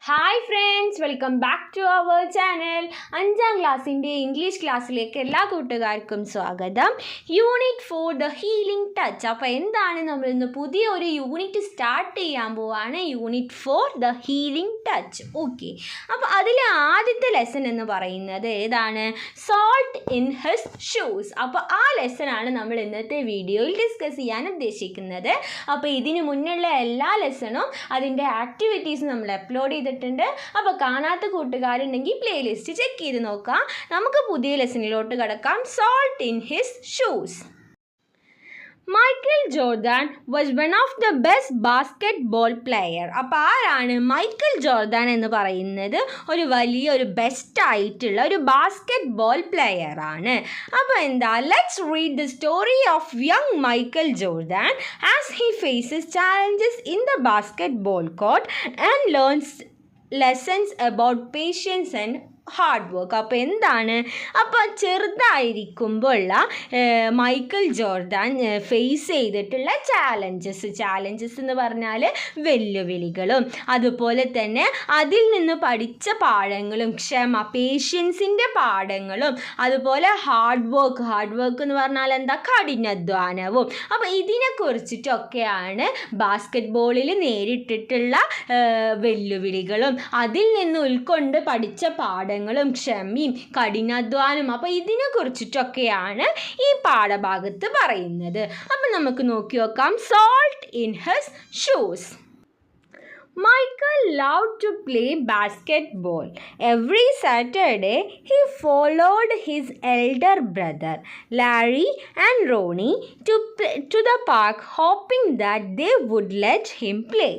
Hi friends, welcome back to our channel. 5ാം ക്ലാസ്സിൻ്റെ English ക്ലാസ്സിലേക്ക് എല്ലാ കൂട്ടുകാർക്കും സ്വാഗതം. Unit 4 the healing touch. അപ്പോൾ എന്താണ്, നമ്മൾ ഇന്ന് പുതിയൊരു യൂണിറ്റ് സ്റ്റാർട്ട് ചെയ്യാൻ പോവാണ്. Unit 4 the healing touch. Okay, അപ്പോൾ അതിലെ ആദ്യത്തെ ലെസൺ എന്ന് പറയുന്നത് ഏതാണ്? Salt in his shoes. അപ്പോൾ ആ ലെസണാണ് നമ്മൾ ഇന്നത്തെ വീഡിയോയിൽ ഡിസ്കസ് ചെയ്യാൻ ഉദ്ദേശിക്കുന്നത്. അപ്പോൾ ഇതിന് മുന്നുള്ള എല്ലാ ലെസണും അതിൻ്റെ ആക്ടിവിറ്റീസ് നമ്മൾ അപ്ലോഡ് ചെയ്തിട്ടുണ്ട്. അപ്പോൾ കാണാത്ത കൂട്ടുകാരുണ്ടെങ്കിൽ പ്ലേലിസ്റ്റ് ചെക്ക് ചെയ്ത് നോക്കാം. നമുക്ക് പുതിയ ലെസണിലോട്ട് കിടക്കാം. Salt in his shoes. Michael Jordan was one of the best basketball player. അപ്പോൾ ആരാണ് മൈക്കൽ ജോർദാൻ എന്ന് പറയുന്നത്? ഒരു ബെസ്റ്റ് ആയിട്ടുള്ള ഒരു ബാസ്കറ്റ്ബോൾ പ്ലെയർ ആണ്. അപ്പോൾ എന്താ, let's read the story of young Michael Jordan as he faces challenges in the basketball court and learns lessons about patience and hard work. അപ്പോൾ എന്താണ്, അപ്പോൾ ചെറുതായിരിക്കുമ്പോഴുള്ള മൈക്കൽ ജോർദാൻ ഫേസ് ചെയ്തിട്ടുള്ള ചാലഞ്ചസ് എന്ന് പറഞ്ഞാൽ വെല്ലുവിളികളും, അതുപോലെ തന്നെ അതിൽ നിന്ന് പഠിച്ച പാഠങ്ങളും, പേഷ്യൻസിൻ്റെ പാഠങ്ങളും, അതുപോലെ ഹാർഡ് വർക്ക് എന്ന് പറഞ്ഞാൽ എന്താ, കഠിനാധ്വാനവും. അപ്പോൾ ഇതിനെക്കുറിച്ചിട്ടൊക്കെയാണ് ബാസ്കറ്റ്ബോളിൽ നേരിട്ടിട്ടുള്ള വെല്ലുവിളികളും അതിൽ നിന്ന് ഉൾക്കൊണ്ട് പഠിച്ച പാഠങ്ങളും ക്ഷമയും കഠിനാധ്വാനം. അപ്പോൾ ഇതിനെക്കുറിച്ചിട്ടൊക്കെയാണ് ഈ പാഠഭാഗത്ത് പറയുന്നത്. അപ്പം നമുക്ക് നോക്കി നോക്കാം. Salt in his shoes. Michael loved to play basketball. Every Saturday, he followed his elder brother, Larry and Ronnie, to the park, hoping that they would let him play.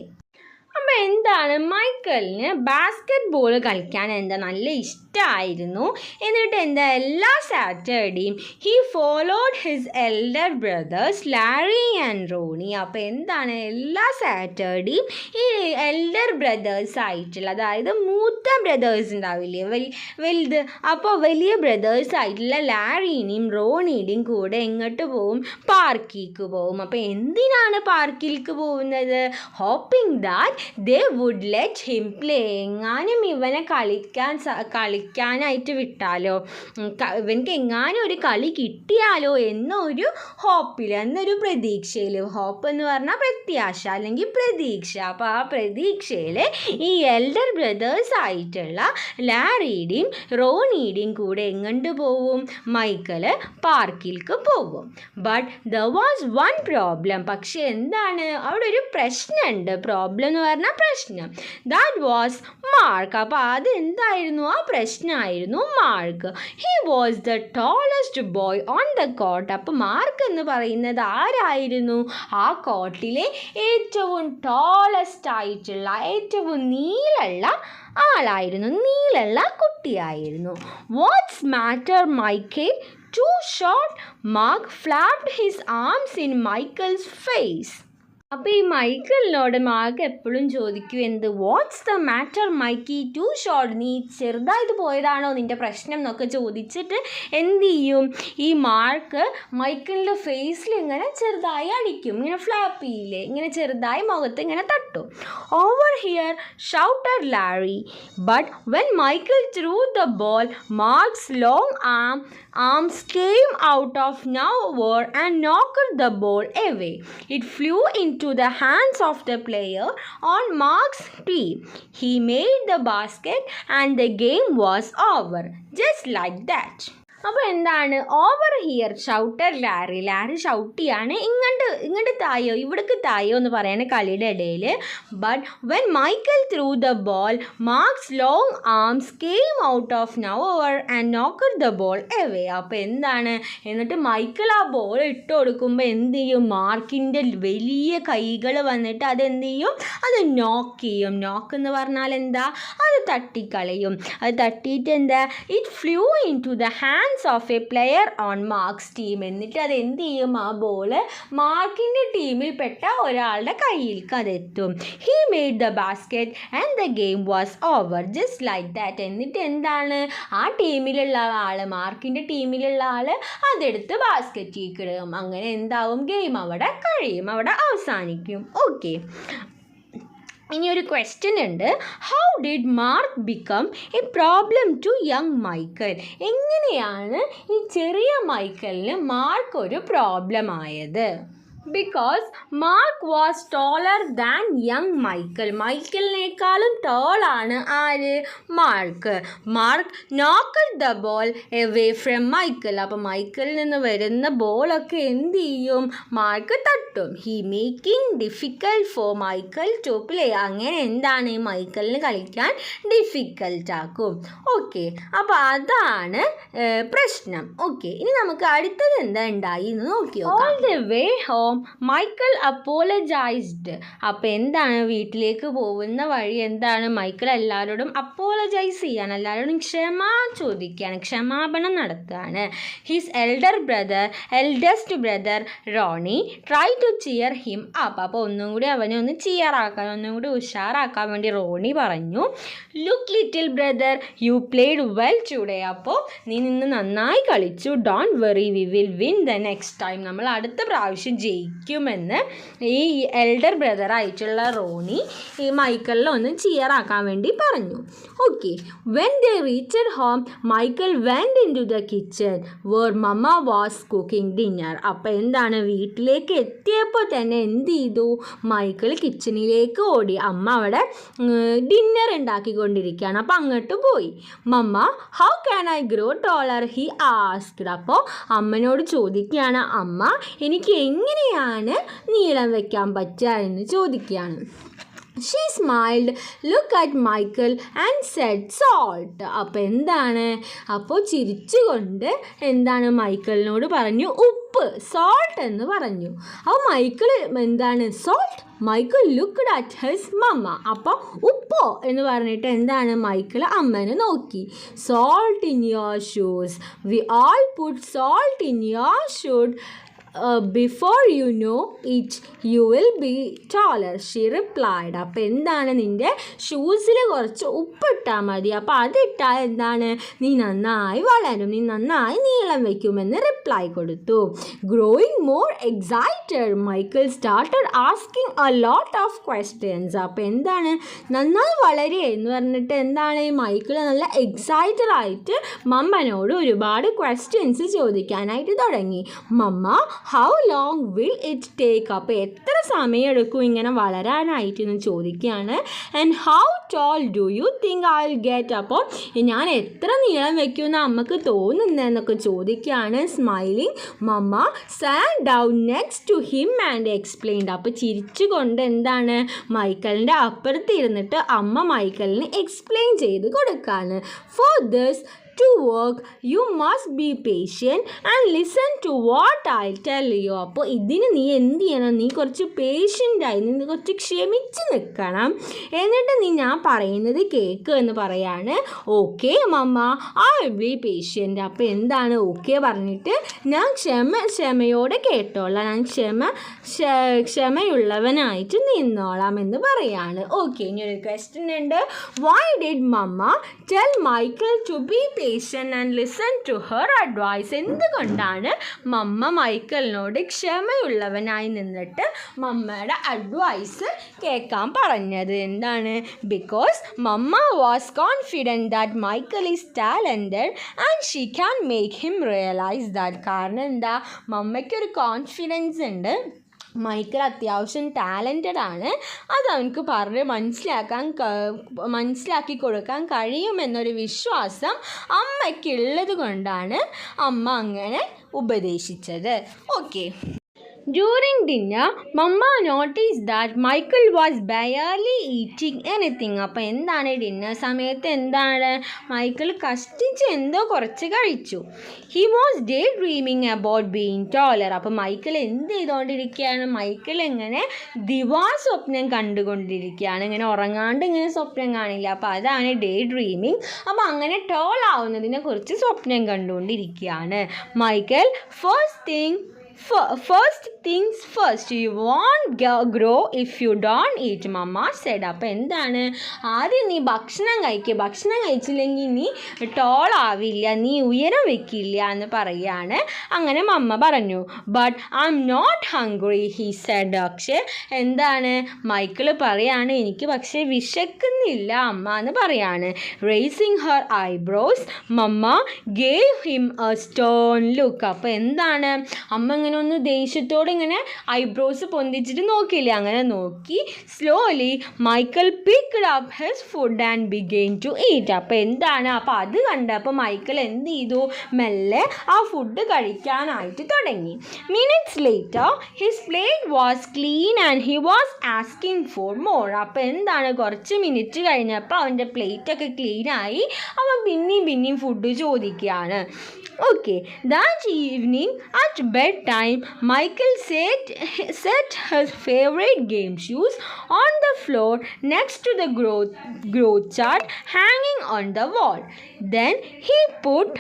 അപ്പോൾ എന്താണ്, മൈക്കലിന് ബാസ്കറ്റ്ബോൾ കളിക്കാൻ നല്ല ഇഷ്ടമായിരുന്നു. എന്നിട്ട് എല്ലാ സാറ്റർഡേയും he followed his elder brothers Larry and Ronnie. അപ്പോൾ എന്താണ്, എല്ലാ സാറ്റർഡേയും ഈ എൽഡർ ബ്രദേഴ്സ് ആയിട്ടുള്ള, അതായത് മൂത്ത ബ്രദേഴ്സ് ഉണ്ടാവില്ലേ വലുത്, അപ്പോൾ വലിയ ബ്രദേഴ്സ് ആയിട്ടുള്ള ലാരീനെയും റോണിയുടെയും കൂടെ എങ്ങോട്ട് പോവും? പാർക്കിലേക്ക് പോവും. അപ്പോൾ എന്തിനാണ് പാർക്കിലേക്ക് പോകുന്നത്? Hoping that they would let him play. എങ്ങാനും ഇവനെ കളിക്കാനായിട്ട് വിട്ടാലോ, ഇവനക്ക് എങ്ങാനും ഒരു കളി കിട്ടിയാലോ എന്നൊരു ഹോപ്പിൽ, എന്നൊരു പ്രതീക്ഷയിൽ. ഹോപ്പ് എന്ന് പറഞ്ഞാൽ പ്രത്യാശ അല്ലെങ്കിൽ പ്രതീക്ഷ. അപ്പോൾ ആ പ്രതീക്ഷയിൽ ഈ എൽഡർ ബ്രദേഴ്സ് ആയിട്ടുള്ള ലാരിയുടെയും റോണിയുടെയും കൂടെ എങ്ങോട്ട് പോവും? മൈക്കല് പാർക്കിലേക്ക് പോകും. But there was one problem. പക്ഷേ എന്താണ്, അവിടെ ഒരു പ്രശ്നമുണ്ട്. പ്രോബ്ലം എന്ന് പറഞ്ഞാൽ പ്രശ്നം. That was mark. അപ്പോൾ അതെന്തായിരുന്നു? ആ പ്രശ്നമായിരുന്നു mark. He was the tallest boy on the court. അപ്പോൾ മാർക്ക് എന്ന് പറയുന്നത് ആരായിരുന്നു? ആ കോർട്ടിലെ ഏറ്റവും ടോളസ്റ്റ് ആയിട്ടുള്ള, ഏറ്റവും നീളമുള്ള ആളായിരുന്നു, നീളമുള്ള കുട്ടിയായിരുന്നു. What's matter Michael? Too short? Mark flapped his arms in Michael's face. അപ്പോൾ ഈ മൈക്കലിനോട് മാർക്ക് എപ്പോഴും ചോദിക്കും, എന്ത്? What's the matter Mikey? Too short? നീ ചെറുതായിട്ട് പോയതാണോ നിൻ്റെ പ്രശ്നം എന്നൊക്കെ ചോദിച്ചിട്ട് എന്ത് ചെയ്യും? ഈ മാർക്ക് മൈക്കലിൻ്റെ ഫേസിൽ ഇങ്ങനെ ചെറുതായി അടിക്കും, ഇങ്ങനെ ഫ്ലാപ്പ് ചെയ്യില്ലേ, ഇങ്ങനെ ചെറുതായി മുഖത്ത് ഇങ്ങനെ തട്ടും. Over here shouted Larry. But when Michael threw the ball, Mark's long arms came out of nowhere and knocked the ball away. It flew into the hands of the player on Mark's team. He made the basket and the game was over. Just like that. അപ്പോൾ എന്താണ്, over here shouted Larry ഷൗട്ടിയാണ്, ഇങ്ങോട്ട് തായോ, ഇവിടേക്ക് തായോ എന്ന് പറയണ കളിയുടെ ഇടയിൽ. But when Michael threw the ball, Mark's long arms came out of nowhere and knocked the ball away. അപ്പോൾ എന്താണ്, എന്നിട്ട് മൈക്കൽ ആ ബോൾ ഇട്ട് കൊടുക്കുമ്പോൾ എന്ത് ചെയ്യും? മാർക്കിൻ്റെ വലിയ കൈകൾ വന്നിട്ട് അതെന്ത് ചെയ്യും? അത് നോക്ക് ചെയ്യും. നോക്ക് എന്ന് പറഞ്ഞാൽ എന്താ? അത് തട്ടിക്കളയും. അത് തട്ടിയിട്ട് എന്താ? It flew into the hands of a player on Mark's team. എന്നിട്ട് അത് എന്ത് ചെയ്യും? ആ ബോള് മാർക്കിൻ്റെ ടീമിൽപ്പെട്ട ഒരാളുടെ കയ്യിലേക്ക് അതെത്തും. He made the basket and the game was over. Just like that. എന്നിട്ട് എന്താണ്, ആ ടീമിലുള്ള ആൾ, മാർക്കിൻ്റെ ടീമിലുള്ള ആൾ അതെടുത്ത് ബാസ്ക്കറ്റിലേക്ക് ഇടും. അങ്ങനെ എന്താവും? ഗെയിം അവിടെ കഴിയും, അവിടെ അവസാനിക്കും. ഓക്കെ, ഇനി ഒരു ക്വസ്റ്റ്യൻ ഉണ്ട്. How did Mark become a problem to young Michael? എങ്ങനെയാണ് ഈ ചെറിയ മൈക്കലിന് മാർക്ക് ഒരു പ്രോബ്ലം ആയത്? Because Mark was taller than young Michael. മൈക്കലിനേക്കാളും ടോളാണ് ആര്? Mark. Mark knocked the ball away from Michael. അപ്പോൾ മൈക്കലിൽ നിന്ന് വരുന്ന ബോളൊക്കെ എന്ത് ചെയ്യും? മാർക്ക് തട്ടും. He making difficult for Michael to play. അങ്ങനെ എന്താണ് മൈക്കലിന് കളിക്കാൻ ഡിഫിക്കൽട്ട് ആക്കും. ഓക്കെ, അപ്പോൾ അതാണ് പ്രശ്നം. ഓക്കെ, ഇനി നമുക്ക് അടുത്തത് എന്താ ഉണ്ടായി എന്ന് നോക്കി നോക്കാം. All the way home Michael apologised. അപ്പോൾ എന്താണ് വീട്ടിലേക്ക് പോകുന്ന വഴി എന്താണ്? മൈക്കൽ എല്ലാവരോടും അപ്പോളജൈസ് ചെയ്യാണ്, എല്ലാവരോടും ചോദിക്കുകയാണ്, ക്ഷമാപണം നടത്തുകയാണ്. His eldest brother Ronnie try to cheer him up. അപ്പോൾ ഒന്നും കൂടി അവനെ ഒന്ന് ചിയറാക്കാൻ, ഒന്നും കൂടി ഉഷാറാക്കാൻ വേണ്ടി റോണി പറഞ്ഞു, look little brother, U played well today. അപ്പോൾ നീ നിന്ന് നന്നായി കളിച്ചു. Don't worry, we will win the next time. നമ്മൾ അടുത്ത പ്രാവശ്യം ജയിക്കുമെന്ന് ഈ എൽഡർ ബ്രദറായിട്ടുള്ള റോണി ഈ മൈക്കലിനെ ഒന്ന് ചിയറാക്കാൻ വേണ്ടി പറഞ്ഞു. Okay, when they reached home Michael went into the kitchen where mama was cooking dinner. അപ്പോൾ എന്താണ്, വീട്ടിലേക്ക് എത്തിയപ്പോൾ തന്നെ എന്ത് ചെയ്തു? മൈക്കിൾ കിച്ചണിലേക്ക് ഓടി. അമ്മ അവിടെ ഡിന്നർ ഉണ്ടാക്കിക്കൊണ്ടിരിക്കുകയാണ്. അപ്പോൾ അങ്ങോട്ട് പോയി. Mamma, how can I grow taller, he asked. അപ്പോൾ അമ്മനോട് ചോദിക്കുകയാണ്, അമ്മ എനിക്ക് എങ്ങനെയാണ് നീളം വയ്ക്കാൻ പറ്റുക എന്ന് ചോദിക്കുകയാണ്. She smiled, look at Michael and said salt. അപ്പോൾ എന്താണ്, അപ്പോൾ ചിരിച്ചുകൊണ്ട് എന്താണ് മൈക്കിളിനോട് പറഞ്ഞു, ഉപ്പ്, സോൾട്ട് എന്ന് പറഞ്ഞു. അപ്പോൾ മൈക്കിൾ എന്താണ്, salt. Michael looked at his mamma. അപ്പോൾ ഉപ്പോ എന്ന് പറഞ്ഞിട്ട് എന്താണ് മൈക്കിൾ അമ്മനെ നോക്കി. Salt in your shoes, we all put salt in your shoes before you know it you will be taller, she replied. അപ്പോൾ എന്താണ്, നിൻ്റെ ഷൂസിൽ കുറച്ച് ഉപ്പിട്ടാൽ മതി, അപ്പോൾ അതിട്ടാൽ എന്താണ്, നീ നന്നായി വളരും, നീ നന്നായി നീളം വയ്ക്കുമെന്ന് റിപ്ലൈ കൊടുത്തു. Growing more excited Michael started asking a lot of questions. അപ്പോൾ എന്താണ്, നന്നായി വളരുക എന്ന് പറഞ്ഞിട്ട് എന്താണ് മൈക്കിൾ നല്ല എക്സൈറ്റഡ് ആയിട്ട് മമ്മനോട് ഒരുപാട് ക്വസ്റ്റ്യൻസ് ചോദിക്കാനായിട്ട് തുടങ്ങി. Mama, how long will it take. അപ്പോൾ എത്ര സമയം എടുക്കും ഇങ്ങനെ വളരാനായിട്ട് എന്ന് ചോദിക്കുകയാണ്. And how tall do you think I will get. അപ്പോൾ ഞാൻ എത്ര നീളം വയ്ക്കുമെന്ന് അമ്മക്ക് തോന്നുന്നതെന്നൊക്കെ ചോദിക്കുകയാണ്. Smiling mama sat down next to him and explained. അപ്പോൾ ചിരിച്ചുകൊണ്ട് എന്താണ് മൈക്കിളിൻ്റെ അപ്പുറത്ത് ഇരുന്നിട്ട് അമ്മ മൈക്കിളിന് എക്സ്പ്ലെയിൻ ചെയ്ത് കൊടുക്കുകയാണ്. For this to work you must be patient and listen to what I tell you. അപ്പോൾ ഇതിന് നീ എന്ത് ചെയ്യണം, നീ കുറച്ച് പേഷ്യൻ്റായി, നീ കുറച്ച് ക്ഷമിച്ച് നിൽക്കണം, എന്നിട്ട് നീ ഞാൻ പറയുന്നത് കേൾക്ക് എന്ന് പറയാണ്. Okay mamma, I will be patient. അപ്പോൾ എന്താണ് ഓക്കെ പറഞ്ഞിട്ട് ഞാൻ ക്ഷമയോടെ കേട്ടോളാം, ഞാൻ ക്ഷമയുള്ളവനായിട്ട് നിന്നോളാം എന്ന് പറയാണ്. ഓക്കെ, ഇനി ഒരു ക്വസ്റ്റ്യൻ ഉണ്ട്. Why did mamma tell Michael to be patient and listen to her advice. എന്തുകൊണ്ടാണ് മമ്മ മൈക്കിളിനോട് ക്ഷമയുള്ളവനായി നിന്നിട്ട് മമ്മയുടെ അഡ്വൈസ് കേൾക്കാൻ പറഞ്ഞത്? എന്താണ്, because mamma was confident that Michael is talented and she can make him realize that. കാരണം എന്താ, മമ്മയ്ക്കൊരു കോൺഫിഡൻസ് ഉണ്ട്, മൈക്കിൾ അത്യാവശ്യം ടാലൻറ്റഡ് ആണ്, അത് അവനക്ക് പറഞ്ഞ് മനസ്സിലാക്കി കൊടുക്കാൻ കഴിയുമെന്നൊരു വിശ്വാസം അമ്മയ്ക്കുള്ളത് കൊണ്ടാണ് അമ്മ അങ്ങനെ ഉപദേശിച്ചത്. Okay, During dinner, Mama noticed that Michael was barely eating anything. അപ്പോൾ എന്താണ് ഡിന്നർ സമയത്ത് എന്താണ് മൈക്കിൾ കഷ്ടിച്ച് എന്തോ കുറച്ച് കഴിച്ചു. He was daydreaming about being taller. അപ്പോൾ മൈക്കിൾ എന്ത് ചെയ്തുകൊണ്ടിരിക്കുകയാണ്, മൈക്കിൾ ഇങ്ങനെ ദിവാസ്വപ്നം കണ്ടുകൊണ്ടിരിക്കുകയാണ്, ഇങ്ങനെ ഉറങ്ങാണ്ട് ഇങ്ങനെ സ്വപ്നം കാണില്ല, അപ്പോൾ അതാണ് ഡേ ഡ്രീമിങ്. അപ്പോൾ അങ്ങനെ ടോൾ ആവുന്നതിനെ കുറിച്ച് സ്വപ്നം കണ്ടുകൊണ്ടിരിക്കുകയാണ്. Michael first things first. You won't grow if you don't eat, Mama said. അപ്പോൾ എന്താണ്, ആദ്യം നീ ഭക്ഷണം കഴിക്കുക, ഭക്ഷണം കഴിച്ചില്ലെങ്കിൽ നീ ടോൾ ആവില്ല, നീ ഉയരം വെക്കില്ല എന്ന് പറയാണ്. അങ്ങനെ മമ്മ പറഞ്ഞു. But I'm not hungry, he said. പക്ഷേ എന്താണ്, മൈക്കിൾ പറയാണ്, എനിക്ക് പക്ഷേ വിശക്കുന്നില്ല അമ്മ എന്ന് പറയാണ്. Raising her eyebrows mamma gave him a stern look. അപ്പോൾ എന്താണ്, അമ്മ ഇങ്ങനെ ഒന്ന് ദേഷ്യത്തോടെ ഇങ്ങനെ ഐബ്രോസ് പൊന്തിച്ചിട്ട് നോക്കിയില്ലേ, അങ്ങനെ നോക്കി. Slowly Michael picked up his food and began to eat. അപ്പോൾ എന്താണ്, അപ്പോൾ അത് കണ്ടപ്പോൾ മൈക്കിൾ എന്ത് ചെയ്തു, മെല്ലെ ആ ഫുഡ് കഴിക്കാനായിട്ട് തുടങ്ങി. Minutes later his plate was clean and he was asking for more. അപ്പോൾ എന്താണ്, കുറച്ച് മിനിറ്റ് കഴിഞ്ഞപ്പോൾ അവൻ്റെ പ്ലേറ്റൊക്കെ ക്ലീനായി, അവൻ പിന്നെയും ഫുഡ് ചോദിക്കുകയാണ്. Okay, that evening at bedtime, Michael set his favorite game shoes on the floor next to the growth chart hanging on the wall. Then he put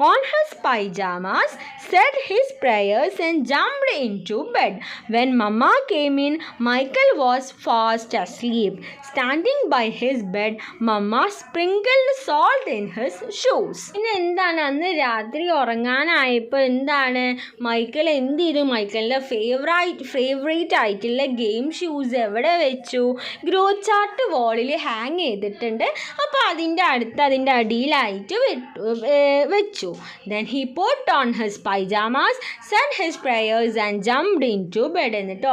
on his pajamas, said his prayers and jumped into bed. When Mama came in, Michael was fast asleep. Standing by his bed, Mama sprinkled salt in his shoes. പിന്നെ എന്താണ്, അന്ന് രാത്രി ഉറങ്ങാനായപ്പോൾ എന്താണ്, Michael എന്ത് ചെയ്തു, മൈക്കിളിൻ്റെ favourite ആയിട്ടുള്ള game shoes എവിടെ വെച്ചു, ഗ്രോത്ത് ചാർട്ട് വാളിൽ ഹാങ് ചെയ്തിട്ടുണ്ട്. അപ്പോൾ അതിൻ്റെ അടിയിലായിട്ട് വെച്ചു. Then he put on his pajamas, said his prayers and jumped into bed. എന്നിട്ട്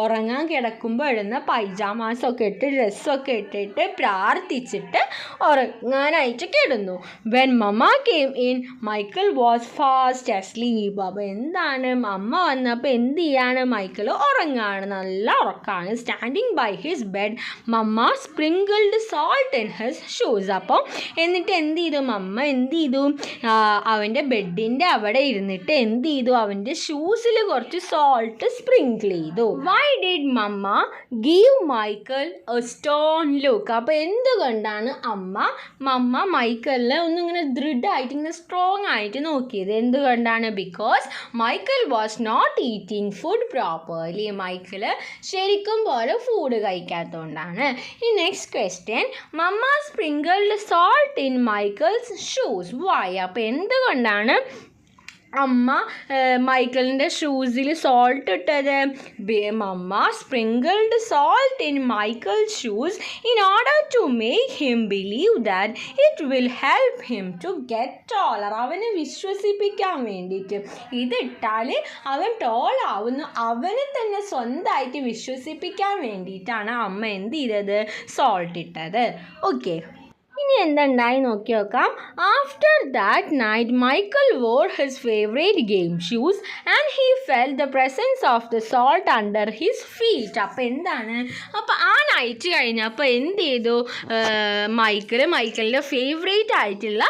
ഉറങ്ങാൻ കിടക്കുമ്പോൾ ഇടുന്ന പൈജാമാസൊക്കെ ഇട്ട് ഡ്രസ്സൊക്കെ ഇട്ടിട്ട് പ്രാർത്ഥിച്ചിട്ട് ഉറങ്ങാനായിട്ട് കിടന്നു. When Mama came in, Michael was fast asleep. അപ്പോൾ എന്താണ്, അമ്മ വന്നപ്പോൾ എന്ത് ചെയ്യാണ്, മൈക്കിൾ ഉറങ്ങാണ്, നല്ല ഉറക്കാണ്. Standing by his bed, Mama sprinkled salt in his shoes. അപ്പോൾ എന്നിട്ട് എന്ത് ചെയ്തു, മമ്മ എന്ത് ചെയ്തു, അവൻ്റെ ബെഡിൻ്റെ അവിടെ ഇരുന്നിട്ട് എന്ത് ചെയ്തു, അവൻ്റെ ഷൂസിൽ കുറച്ച് സോൾട്ട് സ്പ്രിങ്കിൾ ചെയ്തു. Why did mamma give Michael a stone look. അപ്പോൾ എന്തുകൊണ്ടാണ് മമ്മ മൈക്കിളിനെ ഒന്നിങ്ങനെ ദൃഢമായിട്ട് ഇങ്ങനെ സ്ട്രോങ് ആയിട്ട് നോക്കിയത്, എന്തുകൊണ്ടാണ്, because Michael was not eating food properly. Michael ശരിക്കും പോലെ ഫുഡ് കഴിക്കാത്തതുകൊണ്ടാണ്. ഈ next question, mama sprinkled salt in Michael's shoes. Why. അപ്പോൾ എന്തുകൊണ്ടാണ് അമ്മ മൈക്കിളിൻ്റെ ഷൂസിൽ സോൾട്ട് ഇട്ടത്? Mama sprinkled salt in Michael shoes in order to make him believe that it will help him to get taller. അവനെ വിശ്വസിപ്പിക്കാൻ വേണ്ടിയിട്ട്, ഇതിട്ടാൽ അവൻ ടോൾ ആവുന്നു, അവനെ തന്നെ സ്വന്തമായിട്ട് വിശ്വസിപ്പിക്കാൻ വേണ്ടിയിട്ടാണ് അമ്മ എന്ത് ചെയ്തത്, സോൾട്ട് ഇട്ടത്. ഓക്കെ, ഇനി എന്തുണ്ടായി നോക്കി നോക്കാം. After that night Michael wore his favourite game shoes and he fell the presence of the salt under his feet. അപ്പോൾ എന്താണ്, അപ്പോൾ ആ നൈറ്റ് കഴിഞ്ഞപ്പോൾ എന്ത് ചെയ്തു, മൈക്കിളിൻ്റെ ഫേവറേറ്റ് ആയിട്ടുള്ള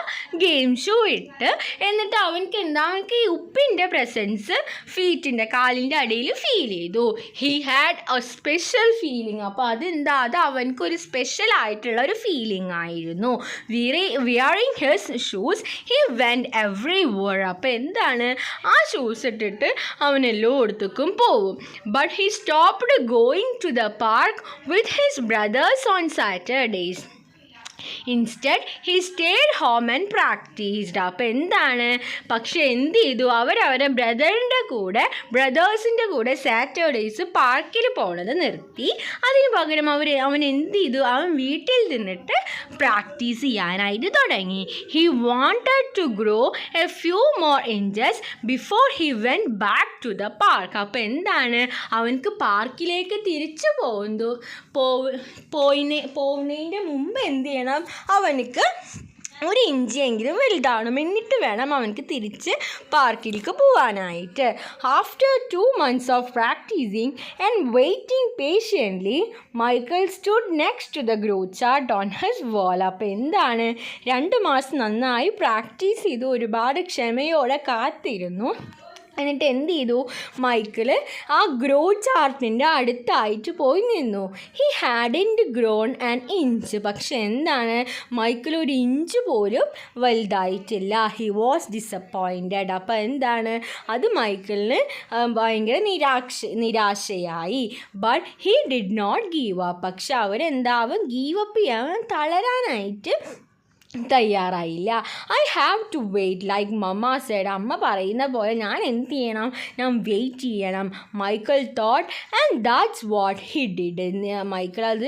ഗെയിം ഷൂ ഇട്ട്, എന്നിട്ട് അവൻക്ക് ഈ ഉപ്പിൻ്റെ പ്രസൻസ് ഫീറ്റിൻ്റെ കാലിൻ്റെ അടിയിൽ ഫീൽ ചെയ്തു. He had A special feeling. അപ്പോൾ അത് അവൻക്കൊരു സ്പെഷ്യൽ ആയിട്ടുള്ള ഒരു ഫീലിംഗ് ആയിരുന്നു. Wearing his shoes, he went everywhere. അപ്പോൾ എന്താണ്, ആ ഷൂസ് ഇട്ടിട്ട് അവൻ എല്ലായിടത്തേക്കും പോവും. But he stopped going to the park with his brothers on Saturdays. Instead, he stayed home and practiced. അപ്പോൾ എന്താണ്, പക്ഷെ എന്ത് ചെയ്തു, അവരവരെ ബ്രദേഴ്സിൻ്റെ കൂടെ സാറ്റർഡേയ്സ് പാർക്കിൽ പോണത് നിർത്തി. അതിന് പകരം അവൻ എന്ത് ചെയ്തു, അവൻ വീട്ടിൽ നിന്നിട്ട് പ്രാക്ടീസ് ചെയ്യാനായിട്ട് തുടങ്ങി. He wanted to grow a few more inches before he went back to the park. അപ്പോൾ എന്താണ്, അവനക്ക് പാർക്കിലേക്ക് തിരിച്ചു പോകുന്നതിൻ്റെ മുമ്പ് എന്ത് ചെയ്യണം, അവനക്ക് ഒരു ഇഞ്ചെങ്കിലും വലുതാവണം, എന്നിട്ട് വേണം അവനക്ക് തിരിച്ച് പാർക്കിലേക്ക് പോകാനായിട്ട്. After 2 months of practicing and waiting patiently, Michael stood next to the growth chart on his wall. അപ്പോൾ എന്താണ്, 2 മാസം നന്നായി പ്രാക്ടീസ് ചെയ്തു, ഒരുപാട് ക്ഷമയോടെ കാത്തിരുന്നു. എന്നിട്ട് എന്ത് ചെയ്തു, മൈക്കിൾ ആ ഗ്രോ ചാർട്ടിൻ്റെ അടുത്തായിട്ട് പോയി നിന്നു. He ഹാഡിൻറ്റ് grown an inch. പക്ഷെ എന്താണ്, മൈക്കിൾ ഒരു ഇഞ്ച് പോലും വലുതായിട്ടില്ല. He was disappointed. അപ്പോൾ എന്താണ്, അത് മൈക്കിളിന് ഭയങ്കര നിരാശയായി. But he did not give up. പക്ഷെ അവൻ ഗീവ് അപ്പ് ചെയ്യാൻ, തളരാനായിട്ട് തയ്യാറായില്ല. I have to wait like mamma said. അമ്മ പറയുന്ന പോലെ ഞാൻ എന്ത് ചെയ്യണം, ഞാൻ വെയിറ്റ് ചെയ്യണം. Michael thought and that's what he did. Michael അത്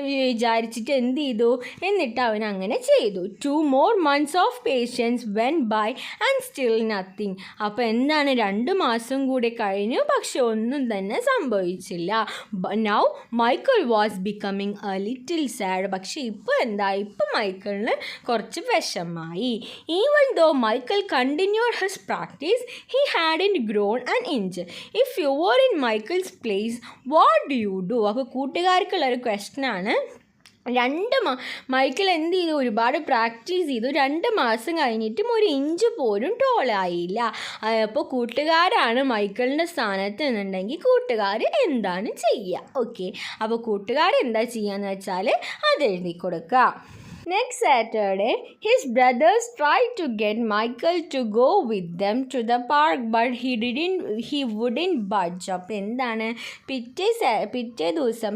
വിചാരിച്ചിട്ട് എന്ത് ചെയ്തു, എന്നിട്ട് അവൻ അങ്ങനെ ചെയ്തു. 2 more months of patience went by and still nothing. അപ്പോൾ എന്താണ്, 2 മാസം കൂടി കഴിഞ്ഞു, പക്ഷെ ഒന്നും തന്നെ സംഭവിച്ചില്ല. Now Michael was becoming a little sad. പക്ഷെ ഇപ്പോൾ മൈക്കിളിന് കുറച്ച് വിഷമായി. Even though Michael continued his practice, he hadn't grown an inch. If you were in Michael's place what do you do? അപ്പോൾ കൂട്ടുകാർക്കുള്ളൊരു ക്വസ്റ്റ്യനാണ്. മൈക്കിൾ എന്ത് ചെയ്തു, ഒരുപാട് പ്രാക്ടീസ് ചെയ്തു. 2 മാസം കഴിഞ്ഞിട്ടും ഒരു ഇഞ്ച് പോലും ടോളായില്ല. അപ്പോൾ കൂട്ടുകാരാണ് മൈക്കിളിൻ്റെ സ്ഥാനത്ത് നിന്നുണ്ടെങ്കിൽ കൂട്ടുകാർ എന്താണ് ചെയ്യുക? ഓക്കെ, അപ്പോൾ കൂട്ടുകാർ എന്താ ചെയ്യുകയെന്ന് വെച്ചാൽ അത് എഴുതി കൊടുക്കുക. Next Saturday, his brothers tried to get Michael to go with them to the park, but he wouldn't budge. അപ്പോൾ എന്താണ്, പിറ്റേ ദിവസം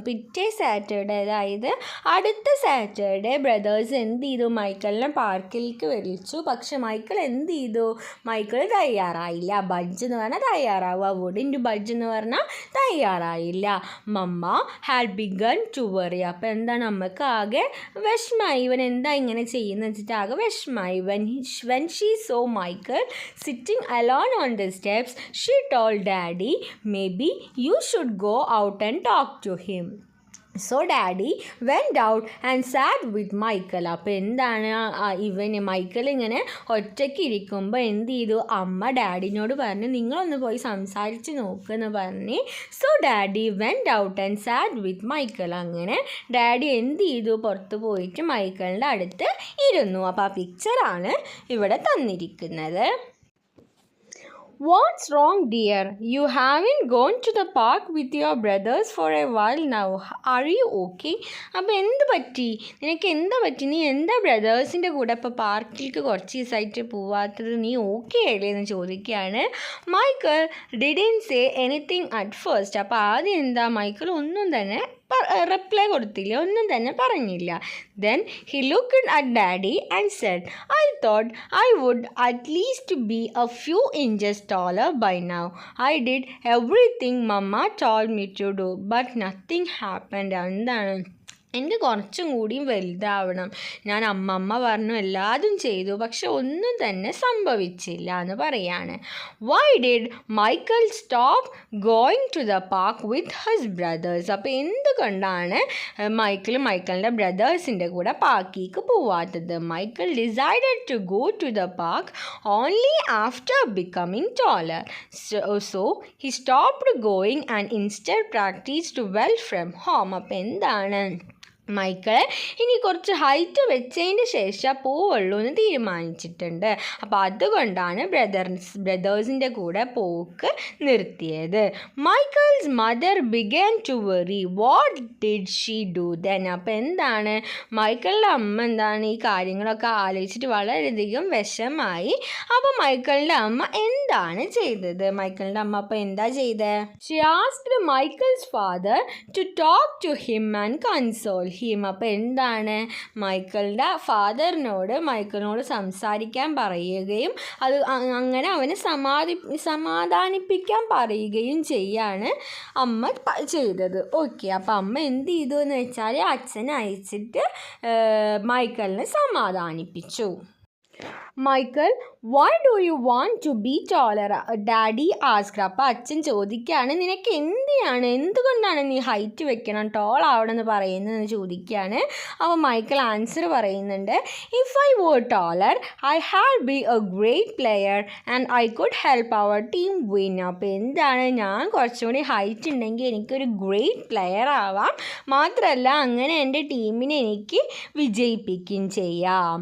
സാറ്റർഡേ, അതായത് അടുത്ത സാറ്റർഡേ ബ്രദേഴ്സ് എന്ത് ചെയ്തു, മൈക്കിളിനെ പാർക്കിലേക്ക് വിളിച്ചു. പക്ഷെ മൈക്കിൾ എന്ത് ചെയ്തു, മൈക്കിൾ തയ്യാറായില്ല. ബഡ്ജ് എന്ന് പറഞ്ഞാൽ തയ്യാറാവുക, വുഡിൻ്റെ ബഡ്ജ് എന്ന് പറഞ്ഞാൽ തയ്യാറായില്ല. മമ്മ ഹാഡ് ബിഗൺ ടു വറി. അപ്പോൾ എന്താണ്, അമ്മക്ക് ആകെ വിഷമായി. എന്താ ഇങ്ങനെ ചെയ്യുന്ന വെച്ചിട്ട് ആകെ വിഷമായി. when she saw Michael sitting alone on the steps, she told Daddy, maybe you should go out and talk to him. So Daddy went out and sat with Michael. അപ്പോൾ എന്താണ്, മൈക്കിൾ ഇങ്ങനെ ഒറ്റയ്ക്ക് ഇരിക്കുമ്പോൾ എന്ത് ചെയ്തു, അമ്മ ഡാഡിനോട് പറഞ്ഞു, നിങ്ങളൊന്ന് പോയി സംസാരിച്ച് നോക്കുമെന്ന് പറഞ്ഞ്. So daddy went out and sat with Michael. അങ്ങനെ ഡാഡി എന്ത് ചെയ്തു, പുറത്ത് പോയിട്ട് മൈക്കിളിൻ്റെ അടുത്ത് ഇരുന്നു. അപ്പോൾ ആ പിക്ചറാണ് ഇവിടെ തന്നിരിക്കുന്നത്. What's wrong, dear? You haven't gone to the park with your brothers for a while now. Are you okay? അപ്പോൾ എന്ത് പറ്റി, നിനക്ക് എന്താ പറ്റി, നീ എന്താ ബ്രദേഴ്സിൻ്റെ കൂടെ ഇപ്പോൾ പാർക്കിലേക്ക് കുറച്ച് ദിവസമായിട്ട് പോവാത്തത്, നീ ഓക്കെ അല്ലേ എന്ന് ചോദിക്കുകയാണ്. Michael didn't say anything at first. അപ്പോൾ ആദ്യം എന്താ, മൈക്കിൾ ഒന്നും തന്നെ റിപ്ലൈ കൊടുത്തില്ല, ഒന്നും തന്നെ പറഞ്ഞില്ല. Then he looked at daddy and said, I thought I would at least be a few inches taller by now. I did everything Mama told me to do, but nothing happened. എന്താണ്, എനിക്ക് കുറച്ചും കൂടിയും വലുതാവണം. ഞാൻ അമ്മമ്മ പറഞ്ഞു എല്ലാതും ചെയ്തു, പക്ഷെ ഒന്നും തന്നെ സംഭവിച്ചില്ല എന്ന് പറയാണ്. Why did Michael stop going to the park with his brothers? അപ്പോൾ എന്തുകൊണ്ടാണ് മൈക്കിളിൻ്റെ ബ്രദേഴ്സിൻ്റെ കൂടെ പാർക്കിലേക്ക് പോവാത്തത്? Michael decided to go to the park only after becoming taller. So he stopped going and instead practiced well from home. അപ്പോൾ എന്താണ്, Michael ഇനി കുറച്ച് ഹൈറ്റ് വെച്ചതിന് ശേഷം പോവുള്ളൂ എന്ന് തീരുമാനിച്ചിട്ടുണ്ട്. അപ്പോൾ അതുകൊണ്ടാണ് ബ്രദേഴ്സിൻ്റെ കൂടെ പോക്ക് നിർത്തിയത്. Michael's mother began to worry. What did she do then? അപ്പോൾ എന്താണ്, മൈക്കിളിൻ്റെ അമ്മ എന്താണ് ഈ കാര്യങ്ങളൊക്കെ ആലോചിച്ചിട്ട് വളരെയധികം വിഷമായി. അപ്പോൾ മൈക്കിളിൻ്റെ അമ്മ എന്താണ് ചെയ്തത്? മൈക്കിളിൻ്റെ അമ്മ അപ്പോൾ എന്താ ചെയ്തത്? She asked Michael's father to talk to him and console him. അപ്പോൾ എന്താണ്, മൈക്കിളിനോട് സംസാരിക്കാൻ പറയുകയും അത് അങ്ങനെ അവനെ സമാധാനിപ്പിക്കാൻ പറയുകയും ചെയ്യാണ് അമ്മ ചെയ്തത്. ഓക്കെ, അപ്പോൾ അമ്മ എന്ത് ചെയ്തു എന്ന് വെച്ചാൽ അച്ഛനെ അയച്ചിട്ട് മൈക്കിളിനെ സമാധാനിപ്പിച്ചു. Michael, why do you want to be taller? Daddy asked. അപ്പോൾ അച്ഛൻ ചോദിക്കുകയാണ്, നിനക്ക് എന്തുകൊണ്ടാണ് നീ ഹൈറ്റ് വെക്കണം, ടോൾ ആവണമെന്ന് പറയുന്നതെന്ന് ചോദിക്കുകയാണ്. അപ്പോൾ മൈക്കിൾ ആൻസർ പറയുന്നുണ്ട്, if I were taller I had be a great player and I could help our team win. അപ്പോൾ എന്താണ്, ഞാൻ കുറച്ചുകൂടി ഹൈറ്റ് ഉണ്ടെങ്കിൽ എനിക്കൊരു ഗ്രേറ്റ് പ്ലെയർ ആവാം, മാത്രമല്ല അങ്ങനെ എൻ്റെ ടീമിനെ എനിക്ക് വിജയിപ്പിക്കുകയും ചെയ്യാം.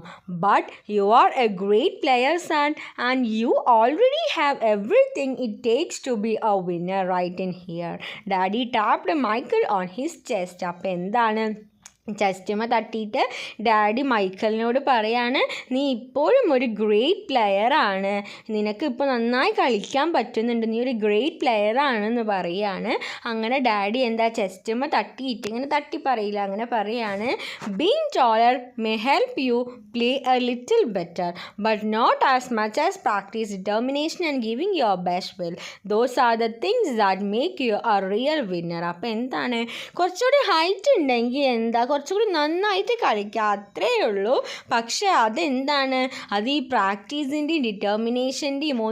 But you are are a great player, son, and you already have everything it takes to be a winner right in here. Daddy tapped Michael on his chest. അപ്പം എന്താണ് ചെസ്റ്റുമ തട്ടിയിട്ട് ഡാഡി മൈക്കലിനോട് പറയാണ്, നീ ഇപ്പോഴും ഒരു ഗ്രേറ്റ് പ്ലെയറാണ്, നിനക്കിപ്പോൾ നന്നായി കളിക്കാൻ പറ്റുന്നുണ്ട്, നീ ഒരു ഗ്രേറ്റ് പ്ലെയറാണെന്ന് പറയാണ്. അങ്ങനെ ഡാഡി എന്താ ചെസ്റ്റുമ തട്ടിയിട്ട് ഇങ്ങനെ തട്ടി പറയില്ല, അങ്ങനെ പറയാണ്, being taller may help you play a little better but not as much as practice determination and giving your best will. Those are the things that make you a real winner. അപ്പോൾ എന്താണ്, കുറച്ചുകൂടി height ഉണ്ടെങ്കിൽ എന്താ കുറച്ചുകൂടി നന്നായിട്ട് കളിക്കുക, അത്രയേ ഉള്ളൂ. പക്ഷേ അതെന്താണ്, അത് ഈ പ്രാക്ടീസിൻ്റെയും ഡിറ്റർമിനേഷൻ്റെയും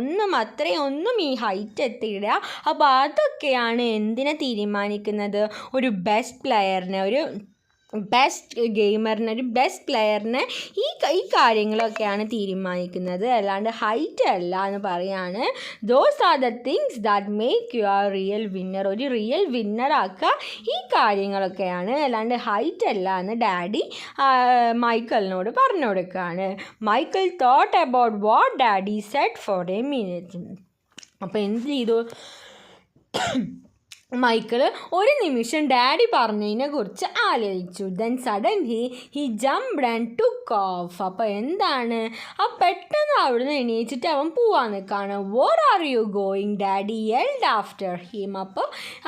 ഒന്നും ഈ ഹൈറ്റ് എത്തിയിടുക. അപ്പോൾ അതൊക്കെയാണ് എന്തിനെ തീരുമാനിക്കുന്നത്, ഒരു ബെസ്റ്റ് പ്ലെയറിനെ, ഒരു ബെസ്റ്റ് ഗെയിമറിനെ, ഒരു ബെസ്റ്റ് പ്ലെയറിനെ ഈ കാര്യങ്ങളൊക്കെയാണ് തീരുമാനിക്കുന്നത്, അല്ലാണ്ട് ഹൈറ്റ് അല്ല എന്ന് പറയാണ്. Those are the things that make U ആ റിയൽ വിന്നർ. ഒരു റിയൽ വിന്നറാക്കുക ഈ കാര്യങ്ങളൊക്കെയാണ്, അല്ലാണ്ട് ഹൈറ്റ് അല്ല എന്ന് ഡാഡി മൈക്കലിനോട് പറഞ്ഞു കൊടുക്കുകയാണ്. Michael thought about what daddy said for a minute. അപ്പോൾ എന്ത് ചെയ്തു, മൈക്കിൾ ഒരു നിമിഷം ഡാഡി പറഞ്ഞതിനെ കുറിച്ച് ആലോചിച്ചു. Then suddenly he jumped and took off. അപ്പോൾ എന്താണ്, പെട്ടെന്ന് അവിടുന്ന് എണീച്ചിട്ട് അവൻ പോവാൻ നിൽക്കുകയാണ്. Where are you going, daddy yelled after him.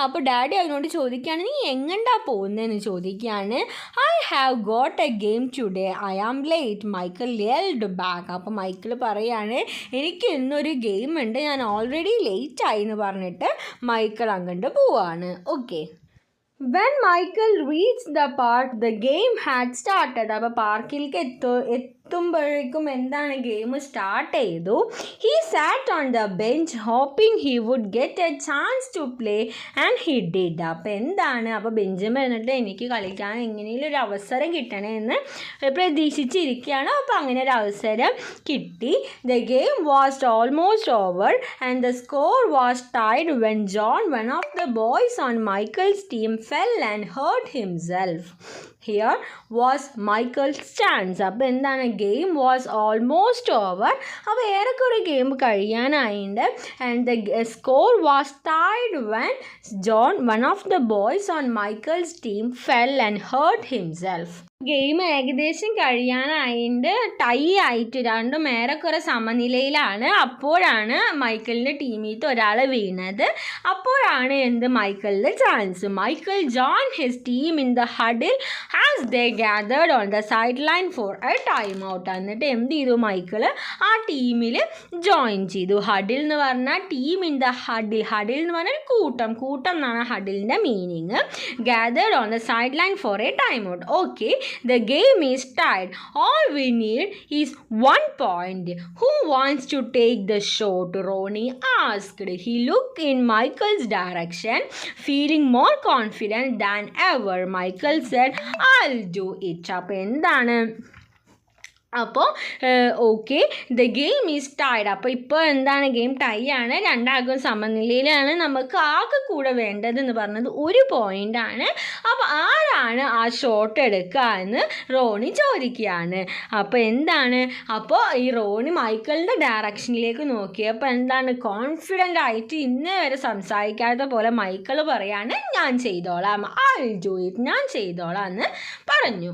അപ്പോൾ ഡാഡി അവനോട് ചോദിക്കുകയാണ്, നീ എങ്ങണ്ടാ പോകുന്നതെന്ന് ചോദിക്കുകയാണ്. I have got a game today, I am late, Michael yelled back. അപ്പോൾ മൈക്കിൾ പറയാണ്, എനിക്ക് ഇന്നൊരു ഗെയിം ഉണ്ട്, ഞാൻ ഓൾറെഡി ലേറ്റായി എന്ന് പറഞ്ഞിട്ട് മൈക്കിൾ അങ്ങോട്ട് പോവാണ്. Okay. When Michael reached the park, the game had started. അപ്പോൾ പാർക്കിലേക്ക് എത്തുമ്പോഴേക്കും എന്താണ്, ഗെയിം സ്റ്റാർട്ട് ചെയ്തു. He sat on the bench hoping he would get a chance to play and he did. അപ്പോൾ എന്താണ്, അപ്പോൾ ബെഞ്ചിൽ ഇരുന്നിട്ട് എനിക്ക് കളിക്കാൻ എങ്ങനെയും ഒരു അവസരം കിട്ടണേ എന്ന് പ്രതീക്ഷിച്ചിരിക്കുകയാണ്. അപ്പോൾ അങ്ങനെ ഒരു അവസരം കിട്ടി. The game was almost over and the score was tied when John, one of the boys on Michael's team, fell and hurt himself. Here was Michael's chance. അപ്പോൾ എന്താണ്, ഗെയിം വാസ് ഓൾമോസ്റ്റ് ഓവർ, അപ്പോൾ ഏറെക്കുറെ game കഴിയാനായിട്ട്. And the score was tied when John, one of the boys on Michael's team, fell and hurt himself. Game ഏകദേശം കഴിയാനായിട്ട്, tie ആയിട്ട് രണ്ടും ഏറെക്കുറെ സമനിലയിലാണ്. അപ്പോഴാണ് മൈക്കിളിൻ്റെ ടീമിൽ ഒരാൾ വീണത്. അപ്പോഴാണ് എന്ത്, മൈക്കിളിൻ്റെ chance. Michael join his team in the huddle as they gathered on the side line for a time out. എന്നിട്ട് എന്ത് ചെയ്തു, മൈക്കിൾ ആ ടീമിൽ ജോയിൻ ചെയ്തു. ഹഡിൽ എന്ന് പറഞ്ഞാൽ team in the huddle, huddle എന്ന് പറഞ്ഞാൽ കൂട്ടം എന്നാണ് ഹഡിലിൻ്റെ meaning. Gathered on the side line for a time out. Okay, the game is tied. All we need is 1 point. Who wants to take the shot? Ronnie asked. He looked in Michael's direction, feeling more confident than ever. Michael said, I'll do it. അപ്പോൾ എന്താണ്, അപ്പോൾ okay, the game is tied. അപ്പോൾ ഇപ്പോൾ എന്താണ്, game tie ആണ്, രണ്ടാൾക്കും സമനിലയിലാണ്. നമുക്ക് ആകെ കൂടെ വേണ്ടതെന്ന് പറഞ്ഞത് 1 പോയിൻ്റാണ്. അപ്പോൾ ആരാണ് ആ ഷോട്ട് എടുക്കുക എന്ന് റോണി ചോദിക്കുകയാണ്. അപ്പോൾ എന്താണ്, അപ്പോൾ ഈ റോണി മൈക്കിളിൻ്റെ ഡയറക്ഷനിലേക്ക് നോക്കിയപ്പോൾ എന്താണ്, കോൺഫിഡൻ്റ് ആയിട്ട് ഇന്നേ വരെ സംസാരിക്കാത്ത പോലെ മൈക്കിൾ പറയാണ്, ഞാൻ ചെയ്തോളാം, ഐ വിൽ ഡു ഇറ്റ്, ഞാൻ ചെയ്തോളാം എന്ന് പറഞ്ഞു.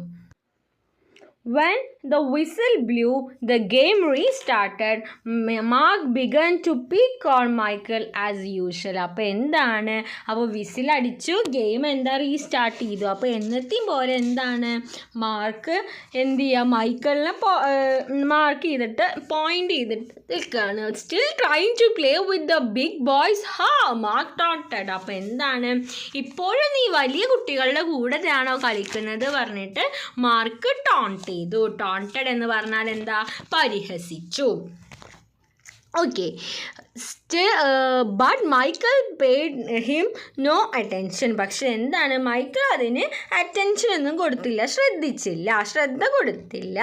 When the whistle blew, the game restarted. Mark began to pick on Michael as usual. അപ്പോൾ എന്താണ്, അപ്പോൾ വിസിൽ അടിച്ചു, ഗെയിം എന്താ റീസ്റ്റാർട്ട് ചെയ്തു. അപ്പോൾ എന്നത്തെയും പോലെ എന്താണ്, മാർക്ക് എന്ത് ചെയ്യുക, മൈക്കിളിനെ മാർക്ക് ചെയ്തിട്ട് പോയിൻ്റ് ചെയ്തിട്ട് നിൽക്കുകയാണ്. Still trying to play with the big boys, Mark ടോട്ടഡ്. അപ്പോൾ എന്താണ്, ഇപ്പോഴും നീ വലിയ കുട്ടികളുടെ കൂടെയാണോ കളിക്കുന്നത് പറഞ്ഞിട്ട് മാർക്ക് ടോണ്ട് ചെയ്തു. ടോണ്ടഡ് എന്ന് പറഞ്ഞാൽ എന്താ, പരിഹസിച്ചു. Okay, still, but Michael paid him no attention. പക്ഷെ എന്താണ്, മൈക്കിൾ അതിന് അറ്റൻഷൻ ഒന്നും കൊടുത്തില്ല, ശ്രദ്ധ കൊടുത്തില്ല.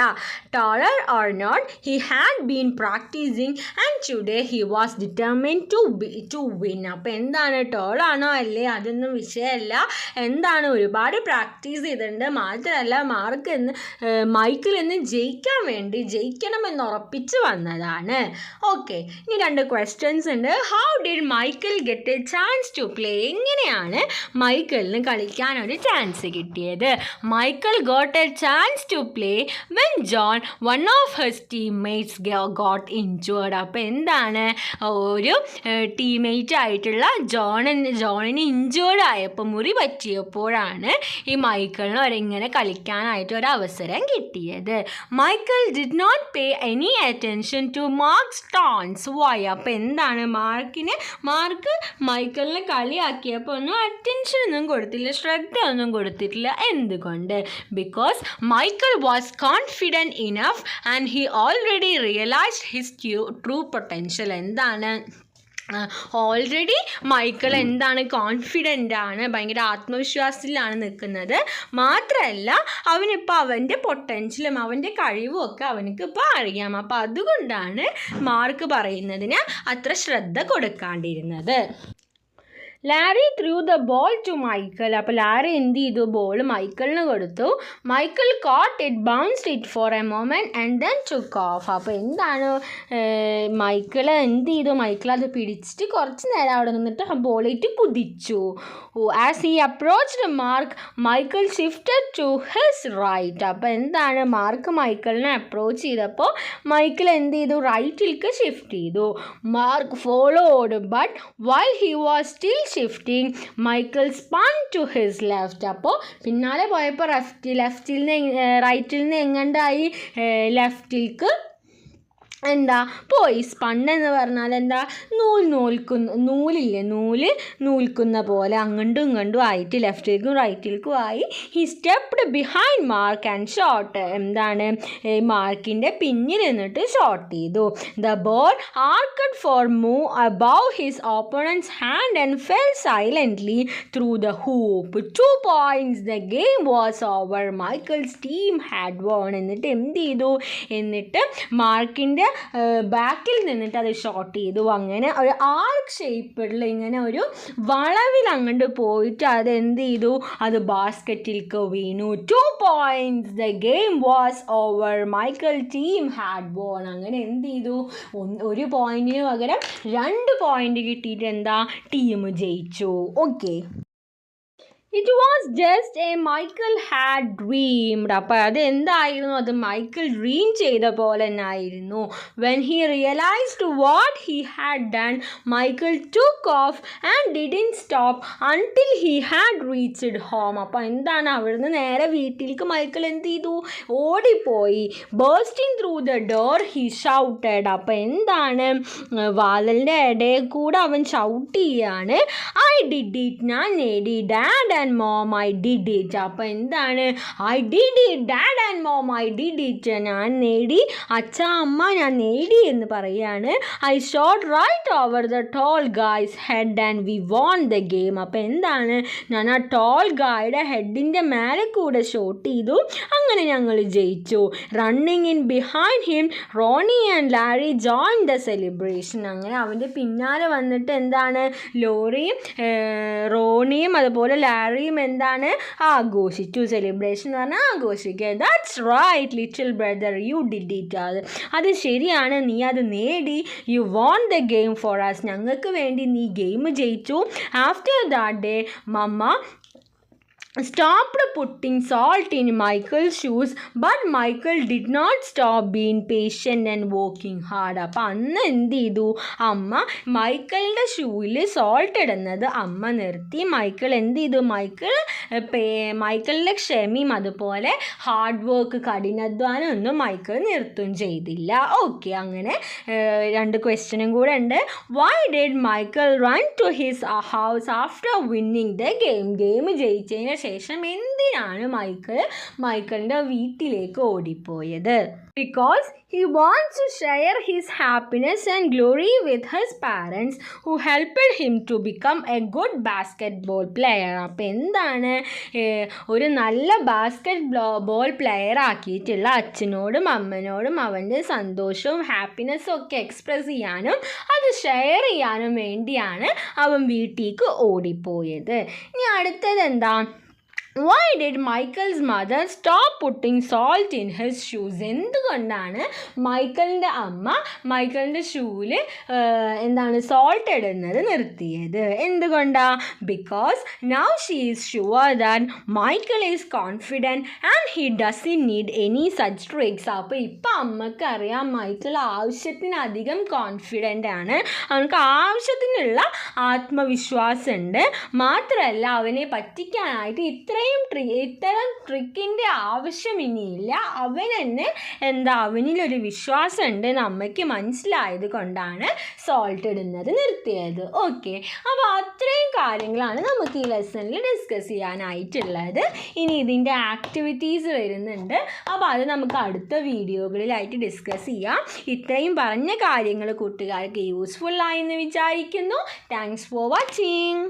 Taller or not, he had been practicing and today he was determined to win. അപ്പം എന്താണ്, ടോൾ ആണോ അല്ലേ അതൊന്നും വിഷയമല്ല, എന്താണ് ഒരുപാട് പ്രാക്ടീസ് ചെയ്തിട്ടുണ്ട്, മാത്രമല്ല മൈക്കിൾ എന്ന് ജയിക്കണമെന്ന് ഉറപ്പിച്ച് വന്നതാണ്. ഓക്കെ, ഇനി 2 ക്വസ്റ്റ്യൻസ് ഉണ്ട്. How did Michael get a chance to play? എങ്ങനെയാണ് മൈക്കിളിന് കളിക്കാനൊരു ചാൻസ് കിട്ടിയത്? Michael got a chance to play when John one of his teammates got injured. അപ്പോൾ എന്താണ്, ഒരു ടീംമേറ്റ് ആയിട്ടുള്ള ജോണിന് ഇൻജുവേർഡ് ആയപ്പോൾ, മുറി പറ്റിയപ്പോഴാണ് ഈ മൈക്കിളിന് ഇങ്ങനെ കളിക്കാനായിട്ട് ഒരു അവസരം കിട്ടിയത്. Michael did not pay any attention to Mark's taunts why? അപ്പോൾ എന്താണ്, മാർക്ക് മൈക്കിളിനെ കളിയാക്കിയപ്പോൾ ഒന്നും അറ്റൻഷൻ ഒന്നും കൊടുത്തില്ല, ശ്രദ്ധ ഒന്നും കൊടുത്തിട്ടില്ല. എന്തുകൊണ്ട്? Because Michael was confident enough and he already realized his true potential. എന്താണ്, ഓൾറെഡി മൈക്കിൾ എന്താണ്, കോൺഫിഡൻ്റ് ആണ്, ഭയങ്കര ആത്മവിശ്വാസത്തിലാണ് നിൽക്കുന്നത്. മാത്രമല്ല അവനിപ്പോൾ അവൻ്റെ പൊട്ടൻഷ്യലും അവൻ്റെ കഴിവും ഒക്കെ അവനക്ക് ഇപ്പോൾ അറിയാം. അപ്പോൾ അതുകൊണ്ടാണ് മാർക്ക് പറയുന്നതിന് അത്ര ശ്രദ്ധ കൊടുക്കാണ്ടിരുന്നത്. Larry threw the ball to Michael. അപ്പോൾ ലാരി എന്ത് ചെയ്തു, ബോൾ മൈക്കിളിന് കൊടുത്തു. Michael caught it, bounced it for a moment and then took off. അപ്പോൾ എന്താണ്, മൈക്കിൾ എന്ത് ചെയ്തു, മൈക്കിൾ അത് പിടിച്ചിട്ട് കുറച്ച് നേരം അവിടെ നിന്നിട്ട് ആ ബോളിട്ട് കുതിച്ചു. As he approached Mark, Michael shifted to his right. അപ്പോൾ എന്താണ്, മാർക്ക് മൈക്കിളിനെ അപ്രോച്ച് ചെയ്തപ്പോൾ മൈക്കിൾ എന്ത് ചെയ്തു, റൈറ്റിലേക്ക് ഷിഫ്റ്റ് ചെയ്തു. Mark followed, but while he was still shifting Michael spun to his left. അപ്പോൾ പിന്നാലെ പോയപ്പോൾ റൈറ്റിൽ നിന്ന് എങ്ങണ്ടായി, ലെഫ്റ്റിലേക്ക് പോയി. സ്പണ്ണെന്ന് പറഞ്ഞാൽ എന്താ, നൂല് നൂൽക്കുന്ന പോലെ അങ്ങോട്ടും ഇങ്ങോട്ടും ആയിട്ട് ലെഫ്റ്റിലേക്കും റൈറ്റിലേക്കും ആയി. He stepped behind Mark and shot. എന്താണ്, മാർക്കിൻ്റെ പിന്നിൽ നിന്നിട്ട് ഷോട്ട് ചെയ്തു. The ball arced for move above his opponents hand and fell silently through the hoop. 2 points. The game was over. Michael's team had won. എന്നിട്ട് എന്ത് ചെയ്തു, മാർക്കിൻ്റെ ബാക്കിൽ നിന്നിട്ട് അത് ഷോട്ട് ചെയ്തു. അങ്ങനെ ഒരു ആർക്ക് ഷേപ്പിലുള്ള ഇങ്ങനെ ഒരു വളവിൽ അങ്ങോട്ട് പോയിട്ട് അത് എന്ത് ചെയ്തു, അത് ബാസ്ക്കറ്റിലേക്ക് വീണു. 2 points. The game was over. Michael team had won. അങ്ങനെ എന്ത് ചെയ്തു, 1 പോയിന്റിന് പകരം 2 പോയിന്റ് കിട്ടിയിട്ട് എന്താ, ടീം ജയിച്ചു. Okay, it was just A Michael had dreamed. അപ്പോൾ അത് എന്തായിരുന്നു, അത് മൈക്കിൾ ഡ്രീം ചെയ്ത പോലെ തന്നെ ആയിരുന്നു. When he realized what he had done, Michael took off and didn't stop until he had reached home. അപ്പോൾ എന്താണ്, അവിടുന്ന് നേരെ വീട്ടിലേക്ക് മൈക്കിൾ എന്ത് ചെയ്തു, ഓടിപ്പോയി. Bursting through the door he shouted. അപ്പോൾ എന്താണ്, വാതിലിൻ്റെ ഇടയിൽ കൂടെ അവൻ ഷൗട്ട് ചെയ്യാണ്, ഐ ഡിഡ് ഇറ്റ്, ഞാൻ നേടി. Dad and mom, I did it. അപ്പോൾ എന്താണ്, I did it, dad and mom, I did it, ഞാൻ നേടി, അച്ഛ അമ്മ ഞാൻ നേടി എന്ന് പറയാണ്. I shot right over the tall guy's head and we won the game. അപ്പോൾ എന്താണ്, ഞാൻ ആ ടോൾ ഗായുടെ ഹെഡിൻ്റെ മേലെ കൂടെ ഷോട്ട് ചെയ്തു, അങ്ങനെ ഞങ്ങൾ ജയിച്ചു. Running in behind him, Ronnie and Larry join the celebration. അങ്ങനെ അവൻ്റെ പിന്നാലെ വന്നിട്ട് എന്താണ്, റോണിയും അതുപോലെ ലാരിയും എന്താണ്, ആഘോഷിച്ചു. സെലിബ്രേഷൻ എന്ന് പറഞ്ഞാൽ ആഘോഷിക്കുക. That's right little brother, you did it. അത് ശരിയാണ്, നീ അത് നേടി. You won the game for us, ഞങ്ങൾക്ക് വേണ്ടി നീ ഗെയിം ജയിച്ചു. After that day mamma stopped putting salt in Michael's shoes, but Michael did not stop being patient and working hard. അപ്പോൾ അന്ന് എന്ത് ചെയ്തു, അമ്മ മൈക്കിളിൻ്റെ ഷൂവിൽ സോൾട്ട് ഇടുന്നത് അമ്മ നിർത്തി. മൈക്കിൾ എന്ത് ചെയ്തു, മൈക്കിളിൻ്റെ ക്ഷമയും അതുപോലെ ഹാർഡ് വർക്ക്, കഠിനാധ്വാനം ഒന്നും മൈക്കിൾ നിർത്തുകയും ചെയ്തില്ല. ഓക്കെ, അങ്ങനെ 2 ക്വസ്റ്റ്യനും കൂടെ ഉണ്ട്. Why did Michael run to his house after winning the game? Game ജയിച്ചതിന് ശേഷം എന്തിനാണ് മൈക്കിളിൻ്റെ വീട്ടിലേക്ക് ഓടിപ്പോയത്? Because he wants to share his happiness and glory with his parents who helped him to become a good basketball player. അപ്പോൾ എന്താണ്, ഒരു നല്ല basket player ആക്കിയിട്ടുള്ള അച്ഛനോടും അമ്മനോടും അവൻ്റെ സന്തോഷവും ഹാപ്പിനെസ്സും ഒക്കെ എക്സ്പ്രസ് ചെയ്യാനും അത് ഷെയർ ചെയ്യാനും വേണ്ടിയാണ് അവൻ വീട്ടിലേക്ക് ഓടിപ്പോയത്. ഇനി അടുത്തത് എന്താ? Why did Michael's mother stop putting salt in his shoes? എന്തുകൊണ്ടാണ് മൈക്കിളിൻ്റെ അമ്മ മൈക്കിളിൻ്റെ ഷൂവിൽ സോൾട്ട് ഇടുന്നത് നിർത്തിയത്? എന്തുകൊണ്ടാ? Because now she is sure that Michael is confident and he doesn't need any such tricks. അപ്പോൾ ഇപ്പം അമ്മക്കറിയാം മൈക്കിൾ ആവശ്യത്തിനധികം കോൺഫിഡൻ്റ് ആണ്, അവനക്ക് ആവശ്യത്തിനുള്ള ആത്മവിശ്വാസമുണ്ട്. മാത്രമല്ല അവനെ പറ്റിക്കാനായിട്ട് ഇത്തരം ട്രിക്കിൻ്റെ ആവശ്യം ഇനിയില്ല. അവൻ തന്നെ അവനിലൊരു വിശ്വാസം ഉണ്ട് അമ്മയ്ക്ക് മനസ്സിലായത് കൊണ്ടാണ് സോൾട്ട് ഇടുന്നത് നിർത്തിയത്. ഓക്കെ, അപ്പോൾ അത്രയും കാര്യങ്ങളാണ് നമുക്ക് ഈ ലെസണിൽ ഡിസ്കസ് ചെയ്യാനായിട്ടുള്ളത്. ഇനി ഇതിൻ്റെ ആക്ടിവിറ്റീസ് വരുന്നുണ്ട്, അപ്പോൾ അത് നമുക്ക് അടുത്ത വീഡിയോകളിലായിട്ട് ഡിസ്കസ് ചെയ്യാം. ഇത്രയും പറഞ്ഞ കാര്യങ്ങൾ കൂട്ടുകാർക്ക് യൂസ്ഫുൾ ആയെന്ന് വിചാരിക്കുന്നു. Thanks for watching.